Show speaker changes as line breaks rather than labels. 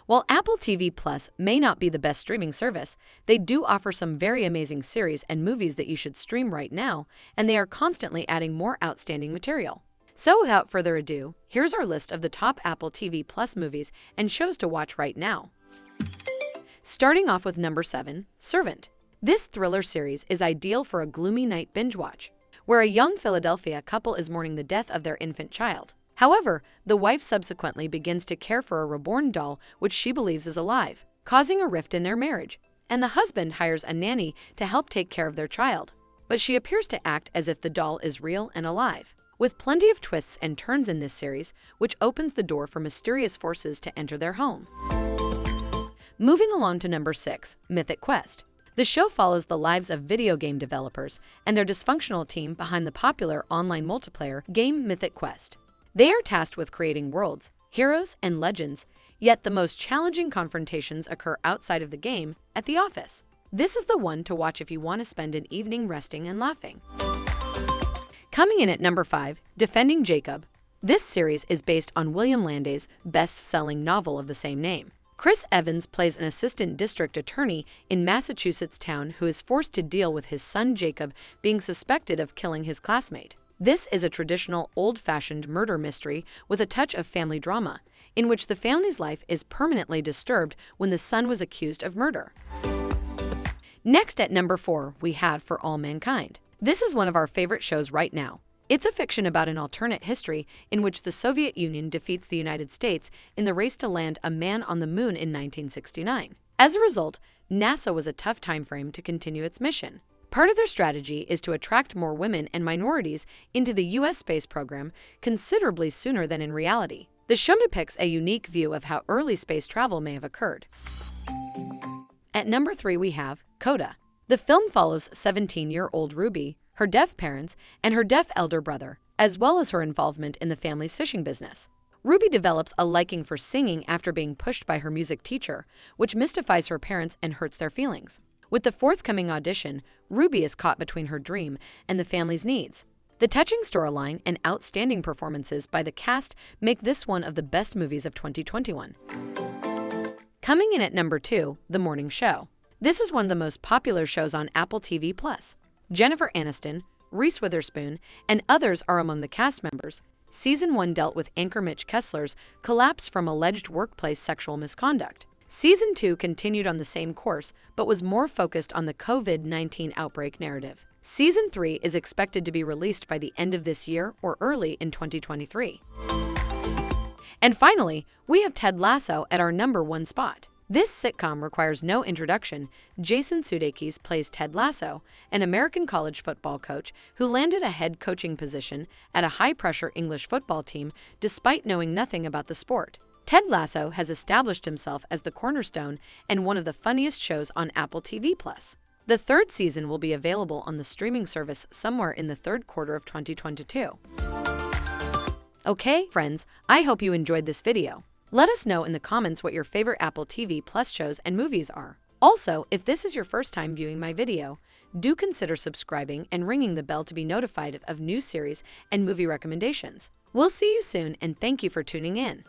While Apple TV Plus may not be the best streaming service, they do offer some very amazing series and movies that you should stream right now, and they are constantly adding more outstanding material. So without further ado, here's our list of the top Apple TV Plus movies and shows to watch right now. Starting off with number 7, Servant. This thriller series is ideal for a gloomy night binge watch, where a young Philadelphia couple is mourning the death of their infant child. However, the wife subsequently begins to care for a reborn doll which she believes is alive, causing a rift in their marriage, and the husband hires a nanny to help take care of their child. But she appears to act as if the doll is real and alive, with plenty of twists and turns in this series, which opens the door for mysterious forces to enter their home. Moving along to number 6, Mythic Quest. The show follows the lives of video game developers and their dysfunctional team behind the popular online multiplayer game Mythic Quest. They are tasked with creating worlds, heroes, and legends, yet the most challenging confrontations occur outside of the game, at the office. This is the one to watch if you want to spend an evening resting and laughing. Coming in at number 5, Defending Jacob. This series is based on William Landay's best-selling novel of the same name. Chris Evans plays an assistant district attorney in Massachusetts town who is forced to deal with his son Jacob being suspected of killing his classmate. This is a traditional, old-fashioned murder mystery with a touch of family drama, in which the family's life is permanently disturbed when the son was accused of murder. Next at number 4, we have For All Mankind. This is one of our favorite shows right now. It's a fiction about an alternate history in which the Soviet Union defeats the United States in the race to land a man on the moon in 1969. As a result, NASA was a tough time frame to continue its mission. Part of their strategy is to attract more women and minorities into the U.S. space program considerably sooner than in reality. The show depicts a unique view of how early space travel may have occurred. At number 3, we have Coda. The film follows 17-year-old Ruby, her deaf parents, and her deaf elder brother, as well as her involvement in the family's fishing business. Ruby develops a liking for singing after being pushed by her music teacher, which mystifies her parents and hurts their feelings. With the forthcoming audition, Ruby is caught between her dream and the family's needs. The touching storyline and outstanding performances by the cast make this one of the best movies of 2021. Coming in at number 2, The Morning Show. This is one of the most popular shows on Apple TV+. Jennifer Aniston, Reese Witherspoon, and others are among the cast members. Season 1 dealt with anchor Mitch Kessler's collapse from alleged workplace sexual misconduct. Season 2 continued on the same course, but was more focused on the COVID-19 outbreak narrative. Season 3 is expected to be released by the end of this year or early in 2023. And finally, we have Ted Lasso at our number 1 spot. This sitcom requires no introduction. Jason Sudeikis plays Ted Lasso, an American college football coach who landed a head coaching position at a high-pressure English football team despite knowing nothing about the sport. Ted Lasso has established himself as the cornerstone and one of the funniest shows on Apple TV+. The 3rd season will be available on the streaming service somewhere in the 3rd quarter of 2022. Okay, friends, I hope you enjoyed this video. Let us know in the comments what your favorite Apple TV Plus shows and movies are. Also, if this is your first time viewing my video, do consider subscribing and ringing the bell to be notified of new series and movie recommendations. We'll see you soon, and thank you for tuning in.